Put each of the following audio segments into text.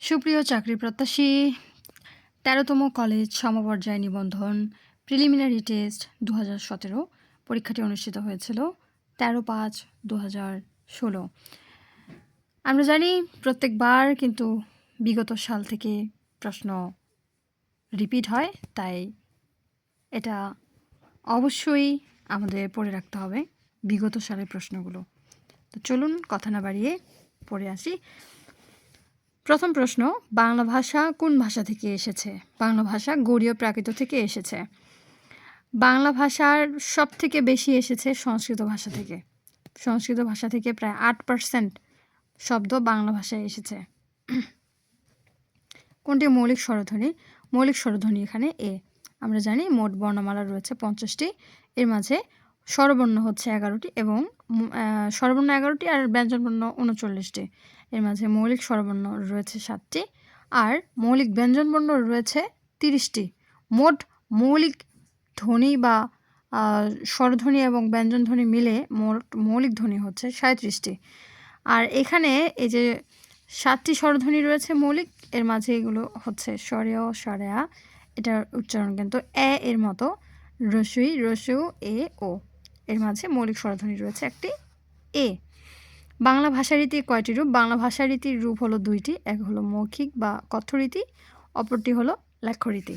সুপ্রিয় চাকরি প্রত্যাশী ১৩তম কলেজ সমপর্যায় নিবন্ধন প্রিলিমিনারি টেস্ট ২০১৭ পরীক্ষাটি অনুষ্ঠিত হয়েছিল ১৩/৫/২০১৬। আমরা জানি প্রত্যেকবার কিন্তু বিগত সাল থেকে প্রশ্ন রিপিট হয়, তাই এটা অবশ্যই আমাদের পড়ে রাখতে হবে বিগত সালের প্রশ্নগুলো। তো চলুন কথা না বাড়িয়ে পড়ে আসি। প্রথম প্রশ্ন, বাংলা ভাষা কোন ভাষা থেকে এসেছে? বাংলা ভাষা গৌড়ীয় প্রাকৃত থেকে এসেছে। বাংলা ভাষার সব থেকে বেশি এসেছে সংস্কৃত ভাষা থেকে। সংস্কৃত ভাষা থেকে প্রায় 8% শব্দ বাংলা ভাষায় এসেছে। কোনটি মৌলিক স্বরধ্বনি? মৌলিক স্বরধ্বনি এখানে এ। আমরা জানি মোট বর্ণমালা রয়েছে 50টি, এর মাঝে স্বরবর্ণ হচ্ছে 11টি এবং স্বরবর্ণ 11টি আর ব্যঞ্জনবর্ণ 39টি। এর মাঝে মৌলিক স্বরবর্ণ রয়েছে 7টি আর মৌলিক ব্যঞ্জনবর্ণ রয়েছে 30টি। মোট মৌলিক ধ্বনি বা স্বরধ্বনি এবং ব্যঞ্জনধ্বনি মিলে মোট মৌলিক ধ্বনি হচ্ছে 37টি। আর এখানে এই যে 7টি স্বরধ্বনি রয়েছে মৌলিক, এর মাঝে এগুলো হচ্ছে স্বরেয়, স্বরেয়া, এটার উচ্চারণ কিন্তু এ এর মতো, রসুই, রসু, এ, ও। এর মাঝে মৌলিক স্বরধ্বনি রয়েছে একটি এ। বাংলা ভাষারীতি কয়টি রূপ? বাংলা ভাষারীতির রূপ হলো 2টি, এক হলো মৌখিক বা কথ্যরীতি, অপরটি হলো লেখ্যরীতি।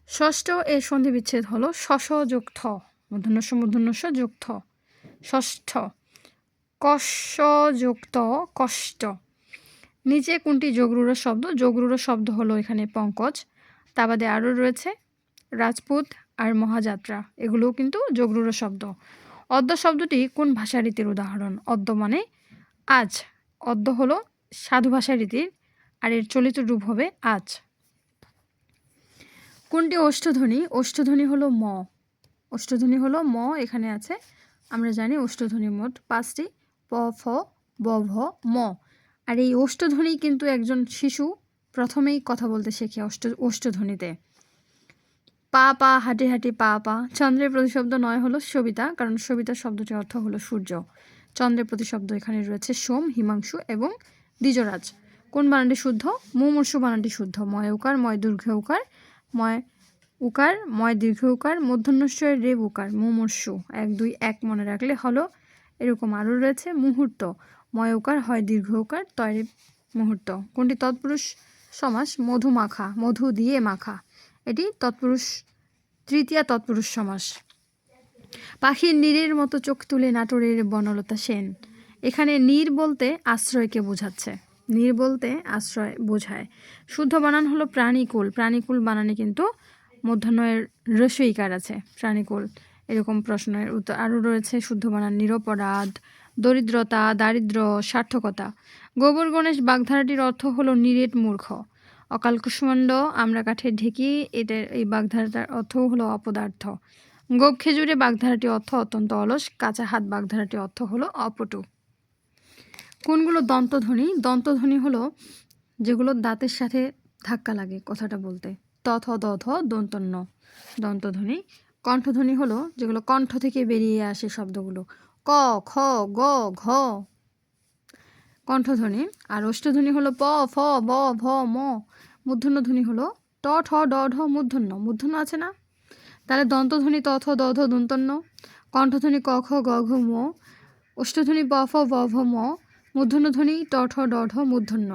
ষষ্ঠ এর সন্ধি বিচ্ছেদ হলো শশ যোগ থ, মূর্ধন্যস্য মূর্ধন্যস্য যোগ থ, ষষ্ঠ। কষ যোগ ত, কষ্ট। নিচে কোনটি যোগরূঢ় শব্দ? যোগরূঢ় শব্দ হলো এখানে পঙ্কজ, তা বাদে আরও রয়েছে রাজপুত আর মহাযাত্রা, এগুলোও কিন্তু যোগরূঢ় শব্দ। অদ্য শব্দটি কোন ভাষারীতির উদাহরণ? অদ্য মানে আজ। অদ্য হলো সাধু ভাষারীতির আর এর চলিত রূপ হবে আজ। কোনটি ওষ্ঠধ্বনি? ওষ্ঠধ্বনি হলো ম। ওষ্ঠধ্বনি হলো ম, এখানে আছে। আমরা জানি ওষ্ঠধ্বনি মোট 5টি, প, ফ, ব, ভ, ম। আর এই ওষ্ঠধ্বনি কিন্তু একজন শিশু প্রথমেই কথা বলতে শেখে ওষ্ঠধ্বনিতে। পা পা, হাঁটি হাঁটি, পা পা। চন্দ্রের প্রতিশব্দ 9 হলো সবিতা, কারণ সবিতা শব্দটির অর্থ হলো সূর্য। চন্দ্রের প্রতিশব্দ এখানে রয়েছে সোম, হিমাংশু এবং দ্বিজরাজ। কোন বানানটি শুদ্ধ? মুমূর্ষু বানানটি শুদ্ধ। ময় উকার, ময় দীর্ঘ উকার, ময় উকার, ময় দীর্ঘ উকার, মূর্ধন্যস্বয়ের রেব উকার, মুমূর্ষু। 1 2 1 মনে রাখলে হলো। এরকম আরও রয়েছে মুহূর্ত, ময় উকার, হয় দীর্ঘ উকার, তয় মুহূর্ত। কোনটি তৎপুরুষ সমাস? মধুমাখা, মধু দিয়ে মাখা, এটি তৎপুরুষ, তৃতীয়া তৎপুরুষ সমাস। পাখির নীরের মতো চোখ তুলে নাটোরের বনলতা সেন। এখানে নীর বলতে আশ্রয়কে বোঝাচ্ছে, নীর বলতে আশ্রয় বোঝায়। শুদ্ধ বানান হলো প্রাণীকুল। প্রাণীকুল বানানে কিন্তু মূর্ধন্যের রস্বইকার আছে, প্রাণীকুল। এরকম প্রশ্নের উত্তর আরও রয়েছে। শুদ্ধ বানান নিরপরাধ, দরিদ্রতা, দারিদ্র, সার্থকতা। গোবর গণেশ বাগধারাটির অর্থ হলো নিরেট মূর্খ। অকাল কুষ্মাণ্ড, আমরা কাঠের ঢেকি, এদের এই বাগধারাটার অর্থও হলো অপদার্থ। গোপ খেজুরে বাগধারাটি অর্থ অত্যন্ত অলস। কাঁচা হাত বাগধারাটি অর্থ হলো অপটু। কোনগুলো দন্তধ্বনি? দন্তধ্বনি হলো যেগুলো দাঁতের সাথে ধাক্কা লাগে কথাটা বলতে। ত, থ, দ, ধ, দন্তন্য দন্তধ্বনি। কণ্ঠধ্বনি হলো যেগুলো কণ্ঠ থেকে বেরিয়ে আসে শব্দগুলো, ক, খ, গ, ঘ, কণ্ঠধ্বনি। আর ওষ্ঠধ্বনি হলো প, ফ, ব, ভ, ম। মূর্ধন্যধ্বনি হলো ট, ঠ, ড, ঢ, মূর্ধন্য। মূর্ধন্য আছে না? তাহলে দন্তধ্বনি ত, থ, দ, ধ, দন্তন্য। কণ্ঠধ্বনি ক, খ, গ, ঘ, ম। ওষ্ঠধ্বনি প, ফ, ব, ভ, ম। মূর্ধন্যধ্বনি ট, ঠ, ড, ঢ, মূর্ধন্য।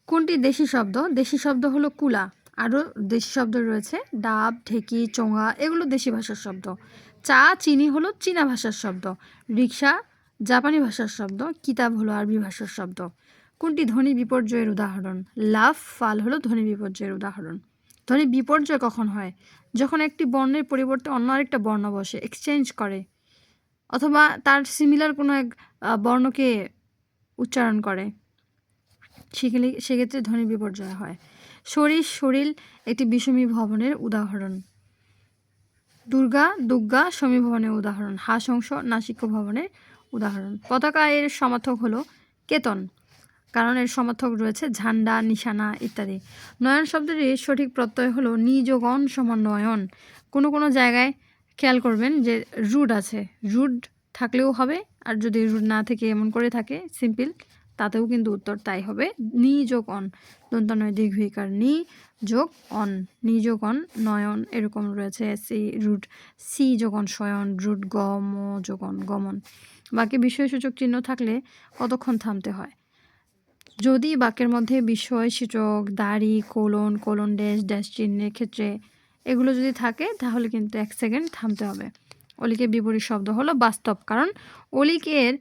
কোনটি দেশি শব্দ? দেশি শব্দ হলো কুলা। আরও দেশি শব্দ রয়েছে ডাব, ঢেকি, চোঙা, এগুলো দেশি ভাষার শব্দ। চা, চিনি হলো চীনা ভাষার শব্দ। রিক্সা জাপানি ভাষার শব্দ। কিতাব হলো আরবি ভাষার শব্দ। কোনটি ধ্বনি বিপর্যয়ের উদাহরণ? লাফ, ফাল হলো ধ্বনি বিপর্যয়ের উদাহরণ। ধ্বনি বিপর্যয় কখন হয়? যখন একটি বর্ণের পরিবর্তে অন্য আরেকটা বর্ণ বসে, এক্সচেঞ্জ করে, অথবা তার সিমিলার কোনো এক বর্ণকে উচ্চারণ করে, সেক্ষেত্রে ধ্বনি বিপর্যয় হয়। শরীর, শরীর একটি বিষমী ভবনের উদাহরণ। দুর্গা, দুর্গা সমীভবনের উদাহরণ। হাসংস নাসিক্য ভবনের উদাহরণ। পতাকা এর সমার্থক হলো কেতন, কারণ এর সমার্থক রয়েছে ঝান্ডা, নিশানা ইত্যাদি। নয়ন শব্দটির সঠিক প্রত্যয় হলো নিজগণ সমান কোনো কোনো জায়গায় খেয়াল করবেন যে রুড আছে, রুড থাকলেও হবে, আর যদি রুট না থেকে এমন করে থাকে সিম্পল, তাতেও কিন্তু উত্তর তাই হবে। নি যোগ অন, দন্তানয় দীর্ঘিকার নি যোগ অন, নি যোগ অন নয়ন, এরকম রয়েছে। রুট সি যোগ অন শয়ন, রুট গ ম যোগ অন গমন। বাকি বিষয়সূচক চিহ্ন থাকলে কতক্ষণ থামতে হয়? যদি বাক্যের মধ্যে বিষয়সূচক দাড়ি কোলন কোলন ড্যাশ ড্যাশ চিহ্নের ক্ষেত্রে এগুলো যদি থাকে তাহলে কিন্তু 1 সেকেন্ড থামতে হবে। অলিকের বিপরীত শব্দ হলো বাস্তব, কারণ অলিকের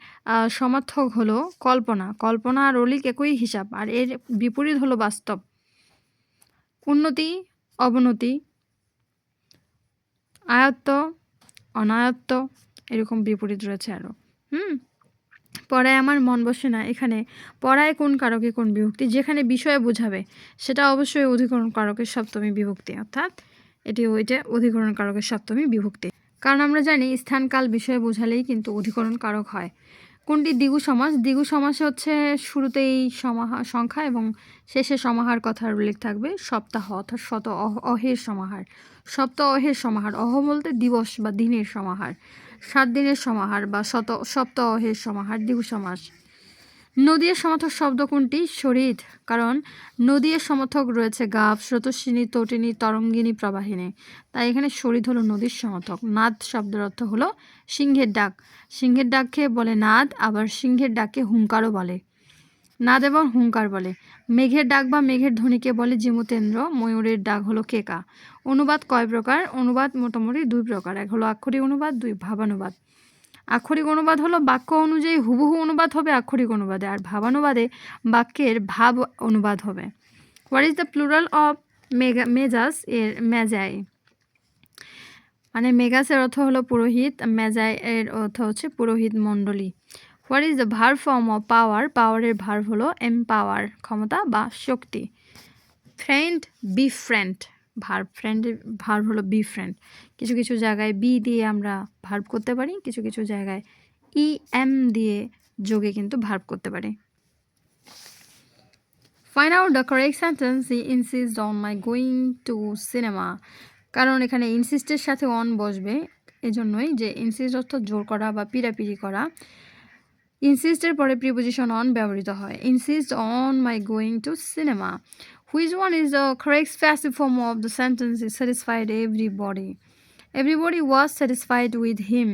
সমার্থক হলো কল্পনা, কল্পনা আর অলিক একই হিসাব, আর এর বিপরীত হলো বাস্তব। উন্নতি অবনতি, আয়ত্ত অনায়ত্ত, এরকম বিপরীত রয়েছে আরও। পড়ায় আমার মন বসে না, এখানে পড়ায় কোন কারকে কোন বিভক্তি? যেখানে বিষয়ে বোঝাবে সেটা অবশ্যই অধিকরণ কারকের সপ্তমী বিভক্তি, অর্থাৎ ওইটা অধিকরণ কারকের সপ্তমী বিভক্তি। কারণ আমরা জানি স্থান কাল বিষয়ে বোঝালেই কিন্তু অধিকরণ কারক হয়। কোনটি দ্বিগু সমাস? দ্বিগু সমাসে হচ্ছে শুরুতেই সংখ্যা এবং শেষে সমাহার কথার উল্লেখ থাকবে। সপ্তাহ অর্থাৎ শত অহের সমাহার, সপ্তাহ অহের সমাহার, অহ বলতে দিবস বা দিনের সমাহার, 7 দিনের সমাহার বা সপ্তাহ অহের সমাহার, দ্বিগু সমাস। নদীর সমর্থক শব্দ কোনটি? শরীর, কারণ নদীর সমর্থক রয়েছে গাব, স্রোতস্বিনী, তটিনী, তরঙ্গিনী, প্রবাহিনী, তাই এখানে শরীর হলো নদীর সমর্থক। নাদ শব্দের অর্থ হলো সিংহের ডাক, সিংহের ডাককে বলে নাদ, আবার সিংহের ডাককে হুঙ্কারও বলে, নাদ এবং হুঙ্কার বলে। মেঘের ডাক বা মেঘের ধ্বনিকে বলে জিমুতেন্দ্র, ময়ূরের ডাক হলো কেকা। অনুবাদ কয় প্রকার? অনুবাদ মোটামুটি 2 প্রকার, এক হলো আক্ষরিক অনুবাদ, 2 ভাবানুবাদ। আক্ষরিক অনুবাদ হলো বাক্য অনুযায়ী হুবহু অনুবাদ হবে আক্ষরিক অনুবাদে, আর ভাবানুবাদে বাক্যের ভাব অনুবাদ হবে। What is the plural of majus? এর মেজাই, মানে মেগাসের অর্থ হলো পুরোহিত, মেজাই এর অর্থ হচ্ছে পুরোহিত মণ্ডলী। What is the verb form of power? পাওয়ারের ভার্ব হলো এমপাওয়ার, ক্ষমতা বা শক্তি। ফ্রেন্ড বি ফ্রেন্ড, ফ্রেন্ডের ভার্ব হলো বি ফ্রেন্ড। কিছু কিছু জায়গায় বি দিয়ে আমরা ভার্ব করতে পারি, কিছু কিছু জায়গায় এম দিয়ে যোগে কিন্তু ভার্ব করতে পারি। Find out the correct sentence, he insist on my going to cinema. কারণ এখানে ইনসিস্টের সাথে অন বসবে, এজন্যই যে ইনসিস্ট অর্থ জোর করা বা পিড়াপিড়ি করা। ইনসিস্টের পরে প্রিপোজিশন অন ব্যবহৃত হয়। Insist on my going to cinema. Which one is the correct passive form of the sentence? Is satisfied everybody. Everybody was satisfied with him.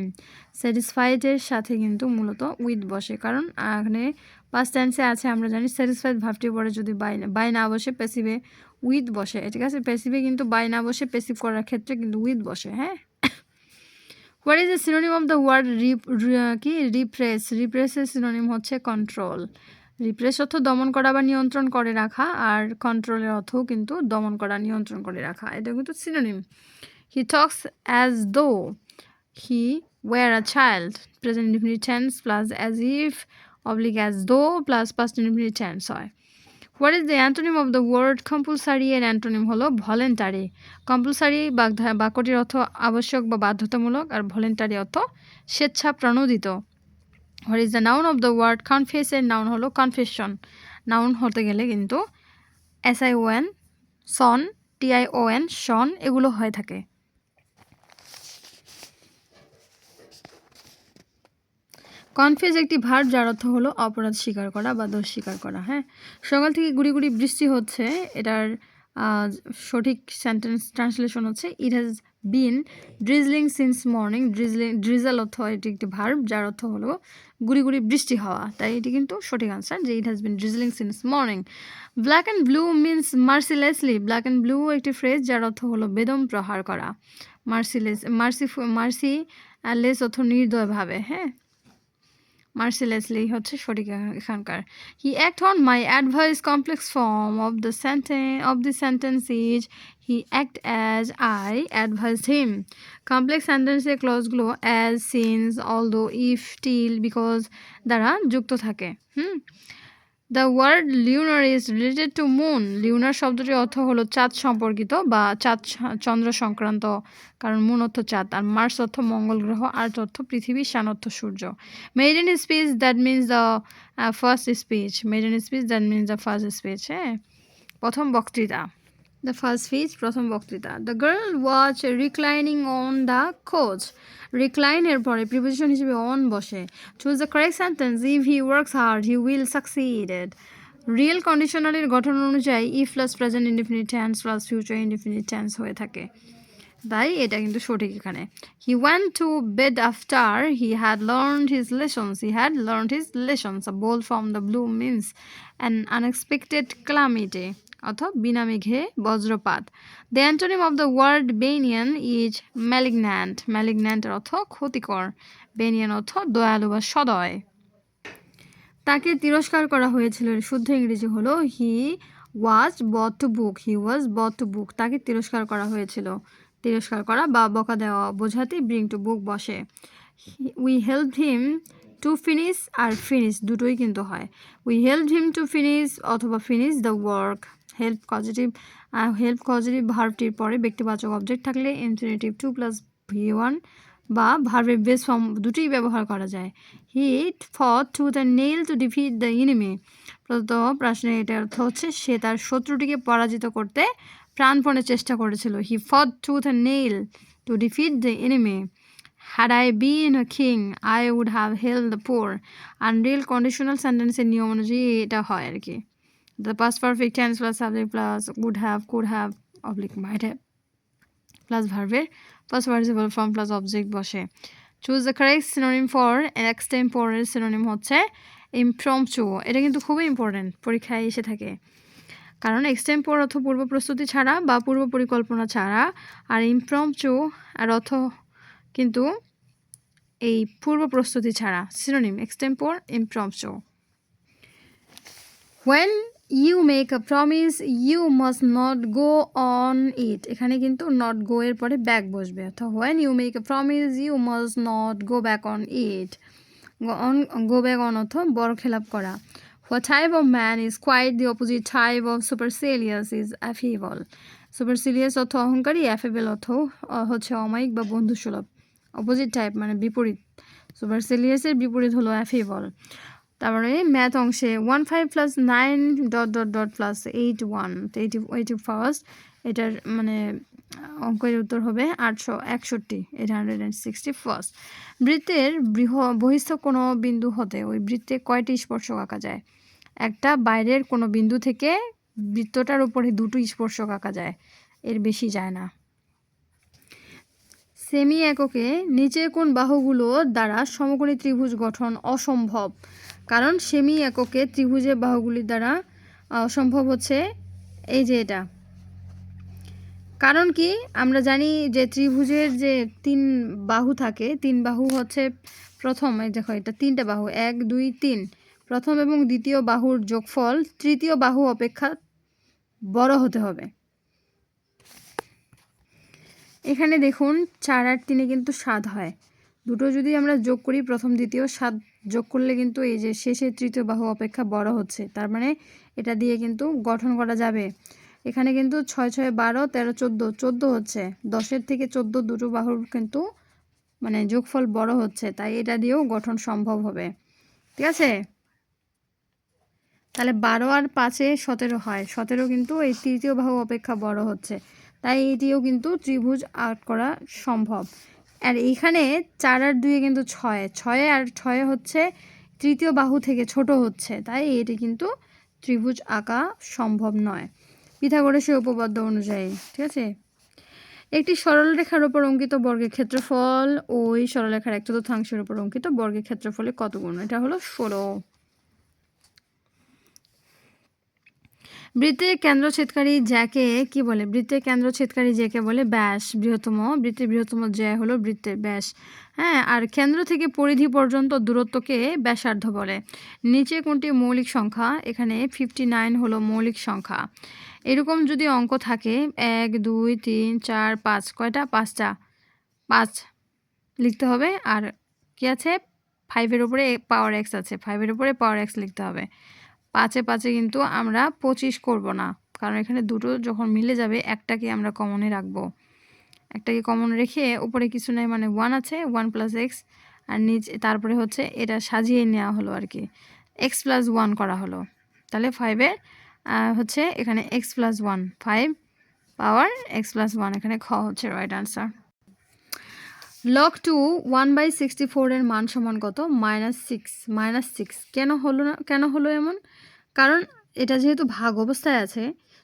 Satisfied এর সাথে কিন্তু মূলত with বসে, কারণ এখানে পাস্ট টেন্সে আছে আমরা জানি স্যাটিসফাইড ভার্বটির পরে যদি বাই না বসে প্যাসিভে উইথ বসে, ঠিক আছে? প্যাসিভে কিন্তু বাই না বসে প্যাসিভ করার ক্ষেত্রে কিন্তু উইথ বসে। হ্যাঁ, what is the synonym of the word repress? রিপ্রেসের সিনোনিম হচ্ছে কন্ট্রোল। রিপ্রেস অর্থ দমন করা বা নিয়ন্ত্রণ করে রাখা, আর কন্ট্রোলের অর্থও কিন্তু দমন করা, নিয়ন্ত্রণ করে রাখা, এটা কিন্তু synonym. He talks as though he were a child, present indefinite tense plus as if oblique as though plus past indefinite tense হয়। What is the antonym of the word compulsory? এর অ্যান্টোনিম হলো voluntary. Compulsory বাক্যটির অর্থ আবশ্যক বা বাধ্যতামূলক, আর voluntary অর্থ স্বেচ্ছা প্রণোদিত। What is the noun of the word confess? এর নাউন হলো কনফেশন। নাউন হতে গেলে কিন্তু SION, সন, TION, শন, এগুলো হয়ে থাকে। কনফেস একটি ভার্ব যার অর্থ হলো অপরাধ স্বীকার করা বা দোষ স্বীকার করা। হ্যাঁ, সকাল থেকে গুড়ি গুড়ি বৃষ্টি হচ্ছে, এটার সঠিক সেন্টেন্স ট্রান্সলেশন হচ্ছে it has been drizzling since morning. Drizzle অর্থ এটি একটি ভার্ব যার অর্থ হলো গুড়ি গুড়ি বৃষ্টি হওয়া, তাই এটি কিন্তু সঠিক আনসার যে it has been drizzling since morning. Black and blue means mercilessly. Black and blue একটি ফ্রেজ যার অর্থ হলো বেদম প্রহার করা। মার্সিলেস অর্থ নির্দয়ভাবে। হ্যাঁ, মার্সিলেসলি হচ্ছে সঠিক এখানকার। He act on my advice complex form of the sentence is he act as I advise him. Complex সেন্টেন্সের ক্লজগুলো as, since, although, if, till, because দ্বারা যুক্ত থাকে। The word lunar is related to moon. Lunar শব্দটির অর্থ হলো চাঁদ সম্পর্কিত বা চন্দ্র সংক্রান্ত, কারণ মুন অর্থ চাঁদ, আর মার্স অর্থ মঙ্গল গ্রহ, আর্থ অর্থ পৃথিবী, সান অর্থ সূর্য। Maiden speech that means the first speech. Maiden speech that means the first speech. হ্যাঁ, প্রথম বক্তৃতা। দ্য ফার্স্ট স্পিচ, প্রথম বক্তৃতা। The girl was reclining on the couch. Recline এর পরে প্রিপোজিশন হিসেবে অন বসে। Choose the correct sentence. If he works hard he will succeeded. Real কন্ডিশনালের গঠন অনুযায়ী if plus present indefinite tense plus future indefinite tense হয়ে থাকে, তাই এটা কিন্তু সঠিক এখানে। He went to bed after he had learned his lessons. He had learned his lessons. A bolt from the blue means an unexpected calamity, অথবা বিনা মেঘে বজ্রপাত। The antonym of the word benign is malignant. ম্যালিগন্যান্টের অর্থ ক্ষতিকর, banyan অর্থ দয়ালু বা সদয়। তাকে তিরস্কার করা হয়েছিল, শুদ্ধ ইংরেজি হলো হি ওয়াজ বট to book. He was bot to book, তাকে তিরস্কার করা হয়েছিল। তিরস্কার করা বা বকা দেওয়া বোঝাতে ব্রিং টু বুক বসে। We help him to finish আর ফিনিশ দুটোই কিন্তু হয়। We help him to finish অথবা finish the work. Help causative ভার্বটির পরে ব্যক্তিবাচক অবজেক্ট থাকলে ইনফিনিটিভ 2 প্লাস V1 বা ভার্বের বেস ফর্ম দুটোই ব্যবহার করা যায়। He fought to the nail to defeat the enemy. প্রদত্ত প্রশ্নে এটার অর্থ হচ্ছে সে তার শত্রুটিকে পরাজিত করতে প্রাণপণে চেষ্টা করেছিল। He fought to the nail to defeat the enemy. Had I been a king, I would have held the poor. Unreal conditional sentence এর নিয়ম অনুযায়ী এটা হয় আর কি। The past perfect tense plus subject plus would have, could have, oblique might have plus verb plus participle form plus object বসে। Choose the correct synonym for extempore synonym হচ্ছে impromptu। এটা কিন্তু খুবই ইম্পর্টেন্ট, পরীক্ষায় এসে থাকে। কারণ এক্সটেম্পোর অর্থ পূর্ব প্রস্তুতি ছাড়া বা পূর্ব পরিকল্পনা ছাড়া, আর ইমপ্রম্পচু আর অর্থ কিন্তু এই পূর্ব প্রস্তুতি ছাড়া। Synonym extempore, impromptu. When you make a promise you must not go on it, এখানে কিন্তু not go এর পরে back বসবে, অর্থাৎ when you make a promise you must not go back on it। go back on অর্থ বরখেলাপ করা। What type of man is quite the opposite type of supercilious is affable। supercilious অর্থ অহংকারী, affable অর্থ হচ্ছে অমায়িক বা বন্ধুসুলভ। অপোজিট টাইপ মানে বিপরীত। সুপারসিলিয়াসের বিপরীত হলো affable। তারপরে ম্যাথ অংশে 15 plus 9 dot dot dot plus 81 81 এটার মানে অঙ্কের উত্তর হবে 861 861। বৃত্তের বহিস্থ কোনো বিন্দু হতে ওই বৃত্তে কয়টি স্পর্শক আঁকা যায়? একটা বাইরের কোনো বিন্দু থেকে বৃত্তটার উপরে দুটো স্পর্শক আঁকা যায়, এর বেশি যায় না। সেমি এককে নিচে কোন বাহুগুলোর দ্বারা সমকোণী ত্রিভুজ গঠন অসম্ভব? কারণ সেমি এককে ত্রিভুজের বাহুগুলির দ্বারা অসম্ভব হচ্ছে এই যে এটা। কারণ কি আমরা জানি যে ত্রিভুজের যে 3 বাহু থাকে, 3 বাহু হচ্ছে প্রথম, এই দেখো এটা 3টা বাহু 1 2 3, প্রথম এবং দ্বিতীয় বাহুর যোগফল তৃতীয় বাহু অপেক্ষা বড় হতে হবে। এখানে দেখুন 4 আর 3 কিন্তু 7 হয়, দুটো যদি আমরা যোগ করি প্রথম দ্বিতীয় 7 যোগ করলে কিন্তু এই যে শেষের তৃতীয় বাহু অপেক্ষা বড় হচ্ছে, তার মানে এটা দিয়ে কিন্তু গঠন করা যাবে। এখানে কিন্তু 6 6 12 13 14 14 হচ্ছে, 10-এর থেকে 14 দুটো বাহুর কিন্তু মানে যোগফল বড় হচ্ছে, তাই এটা দিয়েও গঠন সম্ভব হবে। ঠিক আছে, তাহলে 12 আর 5-এ 17 হয়, 17 কিন্তু এই তৃতীয় বাহু অপেক্ষা বড় হচ্ছে, তাই এটিও কিন্তু ত্রিভুজ আর্ট করা সম্ভব। আর এইখানে 4 আর 2-এ কিন্তু 6 6 আর 6 হচ্ছে তৃতীয় বাহু থেকে ছোট হচ্ছে, তাই এটি কিন্তু ত্রিভুজ আঁকা সম্ভব নয় পিথাগোরাসের উপপাদ্য অনুযায়ী। ঠিক আছে, একটি সরলরেখার উপর অঙ্কিত বর্গের ক্ষেত্রফল ওই সরলরেখার 1/4 উপর অঙ্কিত বর্গের ক্ষেত্রফলে কত গুণ? এটা হলো 16। বৃত্তের কেন্দ্রছেদকারী জ্যাকে কি বলে? বৃত্তের কেন্দ্রছেদকারী জ্যাকে বলে ব্যাস। বৃহত্তম বৃত্তের বৃহত্তম জ্যা হলো বৃত্তের ব্যাস। হ্যাঁ, আর কেন্দ্র থেকে পরিধি পর্যন্ত দূরত্বকে ব্যাসার্ধ বলে। নিচে কোনটি মৌলিক সংখ্যা? এখানে 59 হলো মৌলিক সংখ্যা। এরকম যদি অঙ্ক থাকে 1 2 3 4 5, কয়টা? 5টা, 5 লিখতে হবে। আর কি আছে? 5-এর উপরে পাওয়ার x আছে, 5-এর উপরে পাওয়ার x লিখতে হবে। 5-এ 5-এ কিন্তু আমরা 25 করব না, কারণ এখানে দুটো যখন মিলে যাবে একটাকে আমরা কমনে রাখবো। একটাকে কমন রেখে উপরে কিছু নেই মানে 1 আছে, 1 প্লাস এক্স, আর নিচে তারপরে হচ্ছে এটা সাজিয়ে নেওয়া হলো আর কি, এক্স প্লাস 1 করা হলো। তাহলে 5-এর হচ্ছে এখানে x plus 1, 5 power x plus 1, এখানে খ হচ্ছে রাইট আনসার। লগ টু 1/64 এর মান সমান কত? -6 কেন হলো এমন? কারণ এটা যেহেতু ভাগ অবস্থায় আছে,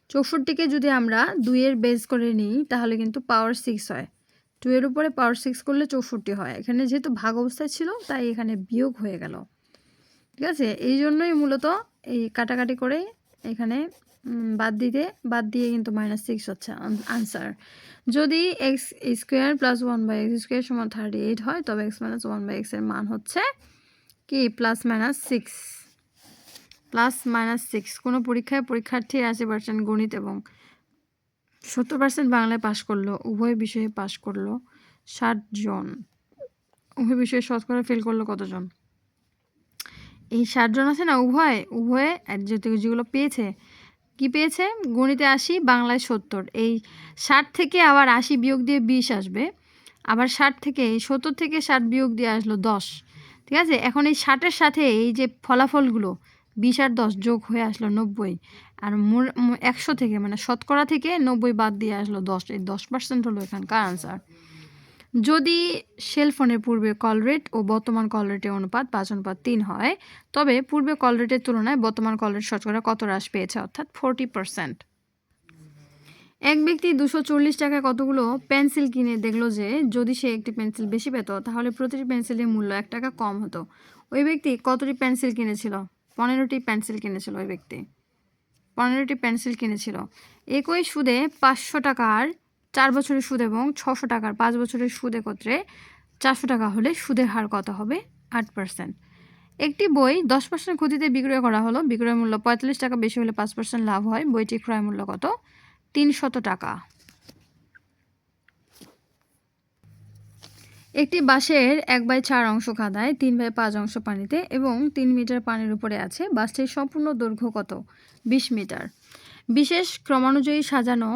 64কে যদি আমরা 2 এর বেস করে নিই তাহলে কিন্তু পাওয়ার 6 হয়। 2 এর উপরে পাওয়ার 6 করলে 64 হয়। এখানে যেহেতু ভাগ অবস্থায় ছিল তাই এখানে বিয়োগ হয়ে গেল। ঠিক আছে, এই জন্যই মূলত এই কাটাকাটি করে এখানে বাদ দিয়ে কিন্তু -6 হচ্ছে আনসার। যদি x square plus 1/x square সমান 38 হয় তবে x মাইনাস 1/x এর মান হচ্ছে কি +-6 কোনো পরীক্ষায় পরীক্ষার্থী 80% গণিত এবং 70% বাংলায় পাশ করলো, উভয় বিষয়ে পাশ করলো 60 জন। উভয় বিষয়ে শতকরা ফেল করলো কতজন? এই 60 জন আছে না, উভয়ে যেগুলো পেয়েছে, কি পেয়েছে? গণিতে 80, বাংলায় 70। এই 60 থেকে আবার 80 বিয়োগ দিয়ে 20 আসবে, আবার 70 থেকে 60 বিয়োগ দিয়ে আসলো 10। ঠিক আছে, এখন এই 60-এর সাথে এই যে ফলাফলগুলো 20 আর 10 যোগ হয়ে আসলো 90, আর 100 থেকে মানে শতকরা থেকে 90 বাদ দিয়ে আসলো 10। এই 10% হলো এখানকার আনসার। যদি সেলফোনের পূর্বে কল রেট ও বর্তমান কল রেটের অনুপাত 5:3 হয় তবে পূর্বে কল রেটের তুলনায় বর্তমান কল রেট শতকরা কত হ্রাস পেয়েছে, অর্থাৎ 40%। এক ব্যক্তি 240 টাকায় কতগুলো পেন্সিল কিনে দেখলো যে যদি সে একটি পেন্সিল বেশি পেত তাহলে প্রতিটি পেন্সিলের মূল্য 1 টাকা কম হতো। ওই ব্যক্তি কতটি পেন্সিল কিনেছিল? 15টি পেন্সিল কিনেছিল ওই ব্যক্তি। 15টি পেন্সিল কিনেছিল। একই সুদে 500 টাকার 4 বছরের সুদ এবং 600 টাকার 5 বছরের সুদ একত্রে 400 টাকা হলে সুদের হার কত হবে? 8%। একটি বই 10% ক্ষতিতে বিক্রয় করা হলো। বিক্রয় মূল্য 45 টাকা বেশি হলে 5% লাভ হয়। বইটির ক্রয় মূল্য কত? 300 টাকা। একটি বাসের 1/4 অংশ কাদায়, 3/5 অংশ পানিতে এবং 3 মিটার পানির উপরে আছে। বাসটির সম্পূর্ণ দৈর্ঘ্য কত? 20 মিটার। বিশেষ ক্রমানুযায়ী সাজানো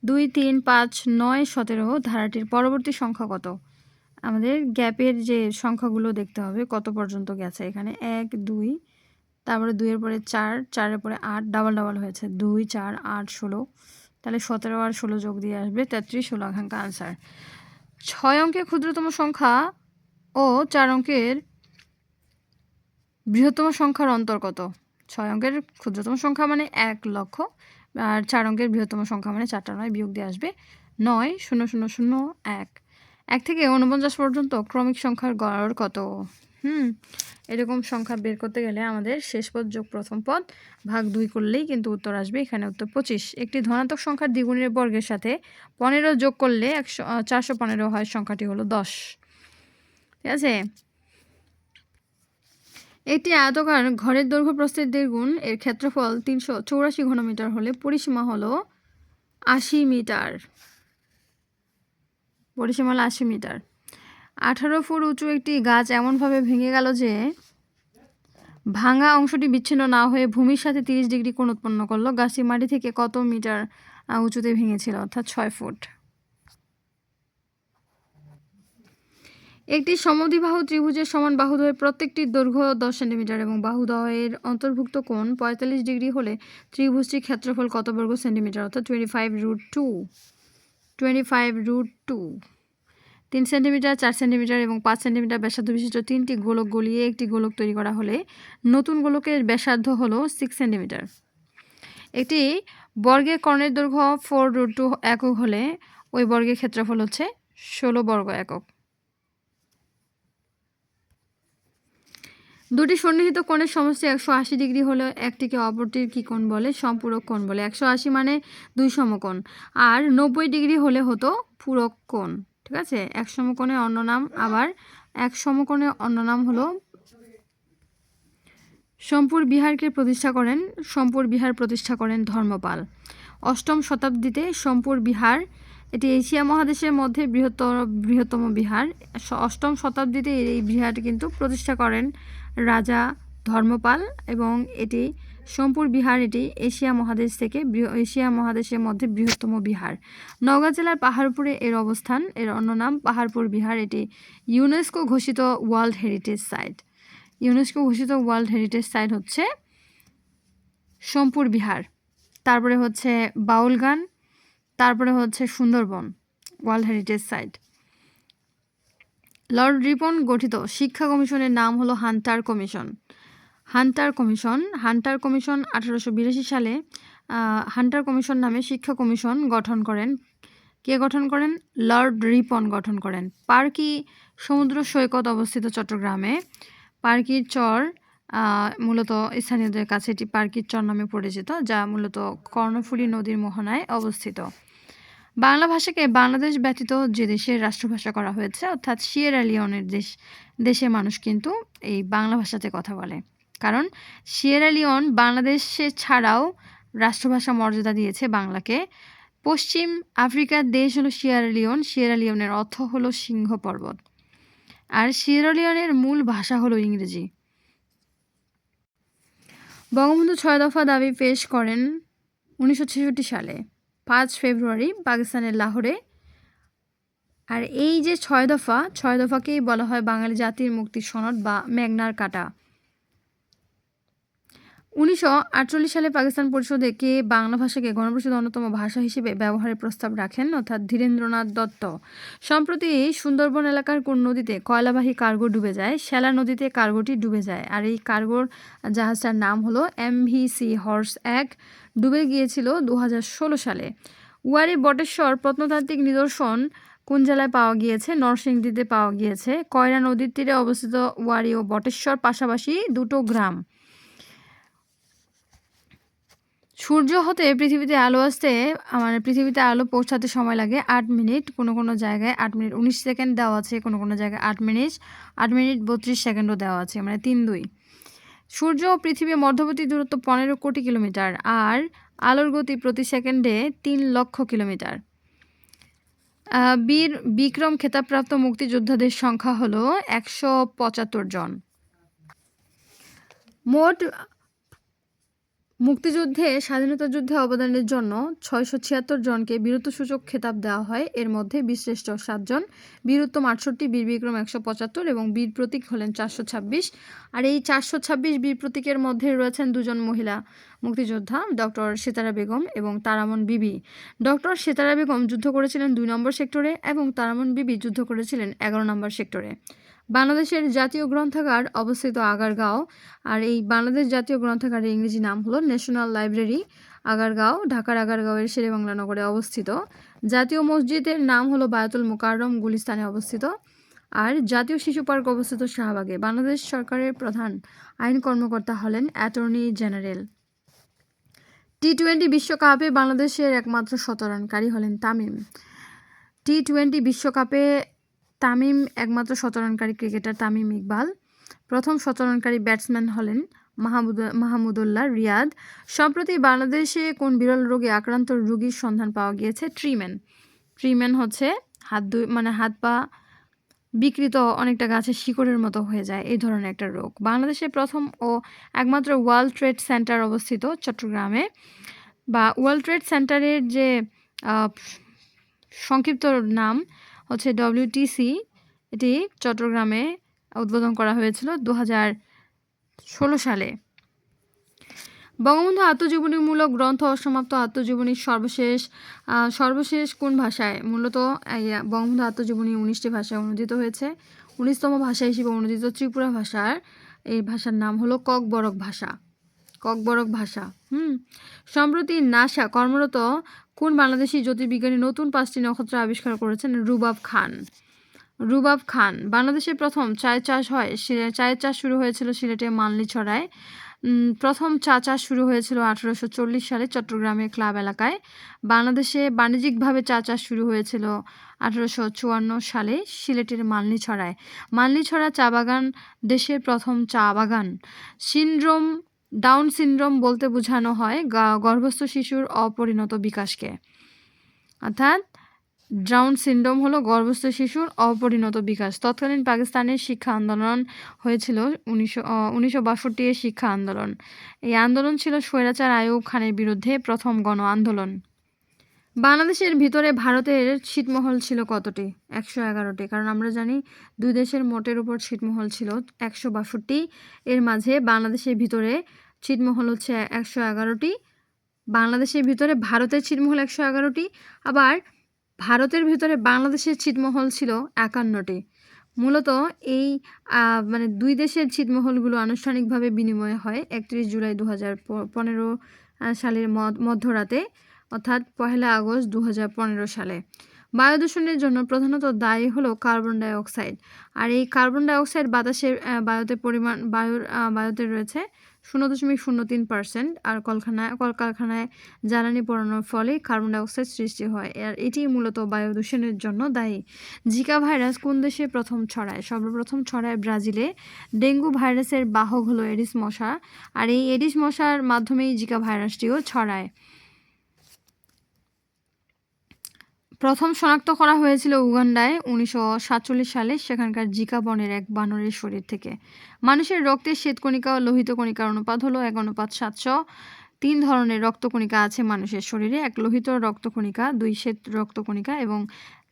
2, 3, 5, 9, 17 ধারাটির পরবর্তী সংখ্যা কত? আমাদের গ্যাপের যে সংখ্যাগুলো দেখতে হবে কত পর্যন্ত গেছে। এখানে 1, 2, তারপরে 2 এর পরে 4, 4 এর পরে 8, ডাবল হয়েছে 2, 4, 8, 16, তাহলে 17 আর 16 যোগ দিয়ে আসবে 33 হলো এখানকার আনসার। 6 অঙ্কের ক্ষুদ্রতম সংখ্যা ও 4 অঙ্কের বৃহত্তম সংখ্যার অন্তর কত? 6 অঙ্কের ক্ষুদ্রতম সংখ্যা মানে 1 লক্ষ, আর 4 অঙ্কের বৃহত্তম সংখ্যা মানে 4টা 9 বিয়োগ দিয়ে আসবে 9, 0, 0, 0, 1। 1 থেকে 49 পর্যন্ত ক্রমিক সংখ্যার গড় কত? এরকম সংখ্যা বের করতে গেলে আমাদের শেষ পদ যোগ প্রথম পদ ভাগ 2 করলেই কিন্তু উত্তর আসবে। এখানে উত্তর 25। একটি ধনাত্মক সংখ্যার দ্বিগুণের বর্গের সাথে 15 যোগ করলে 415 হয়, সংখ্যাটি হলো 10। ঠিক আছে, একটি আয়তাকার ঘরের দৈর্ঘ্য প্রস্থের দ্বিগুণ, এর ক্ষেত্রফল 384 ঘনমিটার হলে পরিসীমা হলো 80 মিটার। পরিসীমা হলো 80 মিটার। 18 ফুট উঁচু একটি গাছ এমনভাবে ভেঙে গেল যে ভাঙা অংশটি বিচ্ছিন্ন না হয়ে ভূমির সাথে 30 ডিগ্রি কোণ উৎপন্ন করলো। গাছটি মাটি থেকে কত মিটার উঁচুতে ভেঙেছিল, অর্থাৎ 6 ফুট। একটি সমদ্বিবাহু ত্রিভুজের সমান বাহুদ্বয়ের প্রত্যেকটির দৈর্ঘ্য 10 সেন্টিমিটার এবং বাহুদ্বয়ের অন্তর্ভুক্ত কোণ 45 ডিগ্রি হলে ত্রিভুজটির ক্ষেত্রফল কত বর্গ সেন্টিমিটার, অর্থাৎ 25√2। 25√2। 3 সেন্টিমিটার, 4 সেন্টিমিটার এবং 5 সেন্টিমিটার ব্যাসার্ধ বিশিষ্ট 3টি গোলক গলিয়ে একটি গোলক তৈরি করা হলে নতুন গোলকের ব্যাসার্ধ হলো 6 সেন্টিমিটার। একটি বর্গের কর্ণের দৈর্ঘ্য 4√2 একক হলে ওই বর্গের ক্ষেত্রফল হচ্ছে 16 বর্গ একক। দুটি সন্নিহিত কোণের সমষ্টি 180 ডিগ্রি হলে একটিকে অপরটির কি কোণ বলে? সম্পূরক কোণ বলে। 180 মানে 2 সমকোণ, আর 90 ডিগ্রি হলে হতো পূরক কোণ। ঠিক আছে, এক সমকোণের অন্য নাম, আবার এক সমকোণের অন্য নাম হলো সোমপুর বিহার প্রতিষ্ঠা করেন ধর্মপাল। 8ম শতাব্দীতে সোমপুর বিহার, এটি এশিয়া মহাদেশের মধ্যে বৃহত্তম বিহার। 8ম শতাব্দীতে এই বিহারটি কিন্তু প্রতিষ্ঠা করেন রাজা ধর্মপাল এবং এটি সোমপুর বিহার, এটি এশিয়া মহাদেশের মধ্যে বৃহত্তম বিহার। নওগাঁ জেলার পাহাড়পুরে এর অবস্থান। এর অন্য নাম পাহাড়পুর বিহার। এটি ইউনেস্কো ঘোষিত ওয়ার্ল্ড হেরিটেজ সাইট। ইউনেস্কো ঘোষিত ওয়ার্ল্ড হেরিটেজ সাইট হচ্ছে সোমপুর বিহার, তারপরে হচ্ছে বাউলগান, তারপরে হচ্ছে Sundarbans world heritage site. Lord Ripon গঠিত শিক্ষা কমিশনের নাম হলো হান্টার কমিশন। হান্টার কমিশন 1882 সালে হান্টার কমিশন নামে শিক্ষা কমিশন গঠন করেন। কে গঠন করেন? লর্ড রিপন গঠন করেন। পার্কি সমুদ্র সৈকত অবস্থিত চট্টগ্রামে। পার্কির চর মূলত স্থানীয়দের কাছে এটি পার্কির চর নামে পরিচিত, যা মূলত কর্ণফুলী নদীর মোহনায় অবস্থিত। বাংলা ভাষাকে বাংলাদেশ ব্যতীত যে দেশের রাষ্ট্রভাষা করা হয়েছে, অর্থাৎ সিয়েরা লিওনের দেশের মানুষ কিন্তু এই বাংলা ভাষাতে কথা বলে, কারণ সিয়েরা লিওন বাংলাদেশে ছাড়াও রাষ্ট্রভাষা মর্যাদা দিয়েছে বাংলাকে। পশ্চিম আফ্রিকার দেশ হলো সিয়েরা লিওন। সিয়েরা লিওনের অর্থ হলো সিংহ পর্বত, আর সিয়েরা লিওনের মূল ভাষা হলো ইংরেজি। বঙ্গবন্ধু 6 দফা দাবি পেশ করেন 1966 সালে 5 ফেব্রুয়ারি পাকিস্তানের লাহোরে। আর এই যে 6 দফাকেই বলা হয় বাঙালি জাতির মুক্তির সনদ বা ম্যাগনা কার্টা। 1948 সালে পাকিস্তান পরিষদে কে বাংলা ভাষাকে গণপরিষদের অন্যতম ভাষা হিসেবে ব্যবহারের প্রস্তাব রাখেন, অর্থাৎ ধীরেন্দ্রনাথ দত্ত। সম্প্রতি সুন্দরবন এলাকার কোন নদীতে কয়লাবাহী কার্গো ডুবে যায়? শ্যালা নদীতে কার্গোটি ডুবে যায়, আর এই কার্গোর জাহাজটার নাম হলো MVC হর্স 1, ডুবে গিয়েছিল 2016 সালে। ওয়ারী বটেশ্বর প্রত্নতাত্ত্বিক নিদর্শন কোন জেলায় পাওয়া গিয়েছে? নরসিংদীতে পাওয়া গিয়েছে। কয়রা নদীর তীরে অবস্থিত ওয়ারী ও বটেশ্বর পাশাপাশি দুটো গ্রাম। সূর্য হতে পৃথিবীতে আলো আসতে পৃথিবীতে আলো পৌঁছাতে সময় লাগে 8 মিনিট। কোনো জায়গায় 8 মিনিট 19 সেকেন্ড দেওয়া আছে, কোনো জায়গায় 8 মিনিট 32 সেকেন্ডও দেওয়া আছে, মানে 3-2। সূর্য ও পৃথিবীর মধ্যবর্তী দূরত্ব 15 কোটি কিলোমিটার, আর আলোর গতি প্রতি সেকেন্ডে 3 লক্ষ কিলোমিটার। বীর বিক্রম খেতাবপ্রাপ্ত মুক্তিযোদ্ধাদের সংখ্যা হলো 175 জন। মোট মুক্তিযুদ্ধে স্বাধীনতা যুদ্ধে অবদানের জন্য 676 জনকে বীরত্বসূচক খেতাব দেওয়া হয়। এর মধ্যে বীরশ্রেষ্ঠ 7 জন, বীরুত্তম 68, বীর বিক্রম 175 এবং বীর প্রতীক হলেন 426। আর এই 426 বীর প্রতীকের মধ্যে রয়েছেন 2 জন মহিলা মুক্তিযোদ্ধা, ডক্টর সিতারা বেগম এবং তারামন বিবি। ডক্টর সিতারা বেগম যুদ্ধ করেছিলেন 2 নম্বর সেক্টরে এবং তারামন বিবি যুদ্ধ করেছিলেন 11 নম্বর সেক্টরে। বাংলাদেশের জাতীয় গ্রন্থাগার অবস্থিত আগারগাঁও, আর এই বাংলাদেশ জাতীয় গ্রন্থাগারের ইংরেজি নাম হলো ন্যাশনাল লাইব্রেরি আগারগাঁও, ঢাকার আগারগাঁওয়ের শেরেবাংলা নগরে অবস্থিত। জাতীয় মসজিদের নাম হলো বায়তুল মোকাররম, গুলিস্তানে অবস্থিত। আর জাতীয় শিশু পার্ক অবস্থিত শাহবাগে। বাংলাদেশ সরকারের প্রধান আইন কর্মকর্তা হলেন অ্যাটর্নি জেনারেল। টি-20 বিশ্বকাপে বাংলাদেশের একমাত্র শতরানকারী হলেন তামিম। টি-20 বিশ্বকাপে একমাত্র শতরানকারী ক্রিকেটার তামিম ইকবাল। প্রথম শতরানকারী ব্যাটসম্যান হলেন মাহমুদুল্লাহ রিয়াদ। সম্প্রতি বাংলাদেশে কোন বিরল রোগে আক্রান্ত রোগীর সন্ধান পাওয়া গিয়েছে? ট্রিম্যান হচ্ছে হাত পা বিকৃত, অনেকটা গাছের শিকড়ের মতো হয়ে যায়, এই ধরনের একটা রোগ। বাংলাদেশের প্রথম ও একমাত্র ওয়ার্ল্ড ট্রেড সেন্টার অবস্থিত চট্টগ্রামে, বা ওয়ার্ল্ড ট্রেড সেন্টারের যে সংক্ষিপ্ত নাম হচ্ছে WTC। এটি চট্টগ্রামে উদ্বোধন করা হয়েছিল 2016 সালে। বঙ্গবন্ধু আত্মজীবনীমূলক গ্রন্থ অসমাপ্ত আত্মজীবনীর সর্বশেষ কোন ভাষায়? মূলত বঙ্গবন্ধু আত্মজীবনী 19টি ভাষায় অনুদিত হয়েছে। 19তম ভাষা হিসেবে অনুদিত ত্রিপুরা ভাষার এই ভাষার নাম হলো ককবরক ভাষা। সম্প্রতি নাসা কর্মরত কোন বাংলাদেশি জ্যোতির্বিজ্ঞানী নতুন 5টি নক্ষত্র আবিষ্কার করেছেন? রুবাব খান। বাংলাদেশের প্রথম চায়ের চাষ হয়, চায়ের চাষ শুরু হয়েছিল সিলেটে মানলিছড়ায়। প্রথম চা চাষ শুরু হয়েছিল 1840 সালে চট্টগ্রামের ক্লাব এলাকায়। বাংলাদেশে বাণিজ্যিকভাবে চা চাষ শুরু হয়েছিল 1854 সালে সিলেটের মানলিছড়া চা বাগান দেশের প্রথম চা বাগান। ডাউন সিনড্রোম বলতে বোঝানো হয় গর্ভস্থ শিশুর অপরিণত বিকাশকে, অর্থাৎ ডাউন সিনড্রোম হলো গর্ভস্থ শিশুর অপরিণত বিকাশ। তৎকালীন পাকিস্তানের শিক্ষা আন্দোলন হয়েছিল 1962 এর শিক্ষা আন্দোলন। এই আন্দোলন ছিল স্বৈরাচার আইয়ুব খানের বিরুদ্ধে প্রথম গণ আন্দোলন। বাংলাদেশের ভিতরে ভারতের ছিটমহল ছিল কতটি? 111টি, কারণ আমরা জানি দুই দেশের মোটের উপর ছিটমহল ছিল 162। এর মাঝে বাংলাদেশের ভিতরে ছিটমহল হচ্ছে 111টি। বাংলাদেশের ভিতরে ভারতের ছিটমহল 111টি, আবার ভারতের ভিতরে বাংলাদেশের ছিটমহল ছিল 51টি। মূলত এই মানে ২ দেশের ছিটমহলগুলো আনুষ্ঠানিকভাবে বিনিময় হয় ৩১ জুলাই ২০১৫ সালের মধ্যরাতে, অর্থাৎ ১লা আগস্ট ২০১৫ সালে। বায়ু দূষণের জন্য প্রধানত দায়ী হলো কার্বন ডাই অক্সাইড। আর এই কার্বন ডাই অক্সাইড বাতাসের বায়ুতে রয়েছে ০.০৩%। আর কলকারখানায় জ্বালানি পোড়ানোর ফলে কার্বন ডাই অক্সাইড সৃষ্টি হয়। আর এটিই মূলত বায়ু দূষণের জন্য দায়ী। জিকা ভাইরাস কোন দেশে প্রথম ছড়ায়? সর্বপ্রথম ছড়ায় ব্রাজিলে। ডেঙ্গু ভাইরাসের বাহক হলো এডিস মশা। আর এই এডিস মশার মাধ্যমেই জিকা ভাইরাসটিও ছড়ায়। প্রথম শনাক্ত করা হয়েছিল উগান্ডায় ১৯৪৭ সালে, সেখানকার জিকা বনের এক বানরের শরীর থেকে। মানুষের রক্তের শ্বেতকণিকা ও লোহিত কণিকার অনুপাত হলো ১:৭০০। ৩ ধরনের রক্তকণিকা আছে মানুষের শরীরে: ১ লোহিত রক্তকণিকা, ২ শ্বেত রক্তকণিকা এবং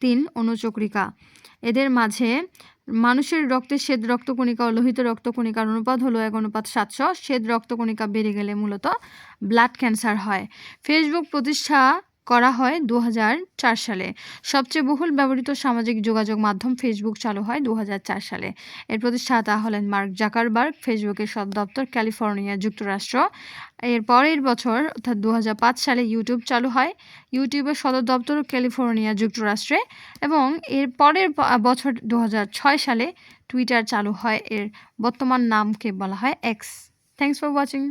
৩ অনুচক্রিকা। এদের মাঝে মানুষের রক্তের শ্বেত রক্তকণিকা ও লোহিত রক্তকণিকার অনুপাত হলো ১:৭০০। শ্বেত রক্তকণিকা বেড়ে গেলে মূলত ব্লাড ক্যান্সার হয়। ফেসবুক প্রতিষ্ঠা করা হয় ২০০৪ সালে। সবচেয়ে বহুল ব্যবহৃত সামাজিক যোগাযোগ মাধ্যম ফেসবুক চালু হয় ২০০৪ সালে। এর প্রতিষ্ঠাতা হলেন মার্ক জাকারবার্গ। ফেসবুকের সদর দপ্তর ক্যালিফোর্নিয়া, যুক্তরাষ্ট্র। এর পরের বছর অর্থাৎ ২০০৫ সালে ইউটিউব চালু হয়। ইউটিউবের সদর দপ্তর ক্যালিফোর্নিয়া, যুক্তরাষ্ট্রে। এবং এর পরের বছর ২০০৬ সালে টুইটার চালু হয়। এর বর্তমান নামকে বলা হয় এক্স। Thanks for watching.